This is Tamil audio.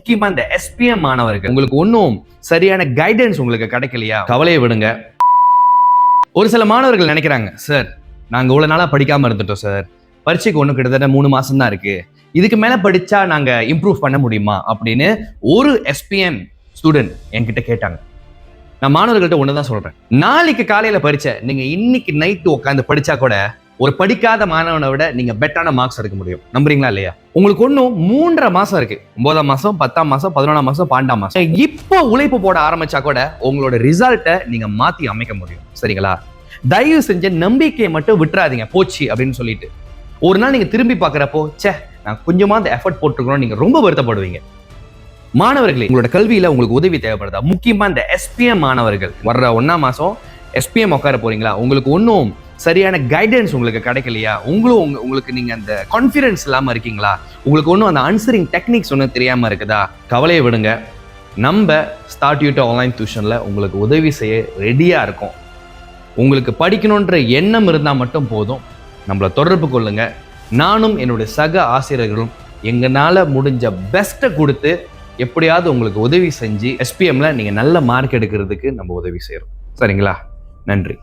முக்கியமா இந்த SPM மாணவர்கள் உங்களுக்கு ஒன்றும் சரியான கைடன்ஸ் உங்களுக்கு கிடைக்கலையா, கவலையை விடுங்க. ஒரு சில மாணவர்கள் நினைக்கிறாங்க, சார் நாங்க இவ்வளவு நாளா படிக்காம இருந்துட்டோம் சார், பரீட்சைக்கு ஒண்ணு கிட்டத்தட்ட 3 மாசம் தான் இருக்கு, இதுக்கு மேல படிச்சா நாங்க இம்ப்ரூவ் பண்ண முடியுமா அப்படின்னு ஒரு SPM ஸ்டூடெண்ட் என்கிட்ட கேட்டாங்க. நான் மாணவர்கள்ட்ட ஒண்ணுதான் சொல்றேன், நாளைக்கு காலையில பரீட்சை, நீங்க இன்னைக்கு நைட்டு உட்காந்து படிச்சா கூட ஒரு படிக்காத மாணவனை விட நீங்க பெட்டான மார்க்ஸ் எடுக்க முடியும். நம்புறீங்களா இல்லையா? உங்களுக்கு ஒன்னும் 3.5 மாசம் இருக்கு, 9ஆம் மாசம், 10ஆம் மாசம், 11ஆம் மாசம், 12ஆம் மாசம். இப்போ உழைப்பு போட ஆரம்பிச்சா கூட உங்களோட ரிசல்ட்டை நீங்க மாத்தி அமைக்க முடியும். சரிங்களா? தயவு செஞ்ச நம்பிக்கையை மட்டும் விட்டுறாதீங்க போச்சு அப்படின்னு சொல்லிட்டு. ஒரு நாள் நீங்க திரும்பி பாக்குறப்போ சே நான் கொஞ்சமா அந்த எஃபர்ட் போட்டுருக்கணும் நீங்க ரொம்ப வருத்தப்படுவீங்க. மாணவர்களே, உங்களோட கல்வியில உங்களுக்கு உதவி தேவைப்படுதா? முக்கியமா இந்த SPM மாணவர்கள் வர்ற 1ஆம் மாசம் SPM உட்கார போறீங்களா, உங்களுக்கு ஒன்றும் சரியான கைடன்ஸ் உங்களுக்கு கிடைக்கலையா, உங்களுக்கு நீங்க அந்த கான்ஃபிடன்ஸ் இல்லாம இருக்கீங்களா, உங்களுக்கு ஒன்றும் அந்த ஆன்சரிங் டெக்னிக்ஸ் ஒன்றும் தெரியாம இருக்குதா, கவலையை விடுங்க. நம்ம ஸ்டார்ட் யூடியூப் ஆன்லைன் டியூஷன்ல உங்களுக்கு உதவி செய்ய ரெடியா இருக்கோம். உங்களுக்கு படிக்கணுன்ற எண்ணம் இருந்தால் மட்டும் போதும், நம்மளை தொடர்பு கொள்ளுங்க. நானும் என்னுடைய சக ஆசிரியர்களும் எங்களால் முடிஞ்ச பெஸ்ட்டை கொடுத்து எப்படியாவது உங்களுக்கு உதவி செஞ்சு SPMல நீங்கள் நல்ல மார்க் எடுக்கிறதுக்கு நம்ம உதவி செய்கிறோம். சரிங்களா? நன்றி.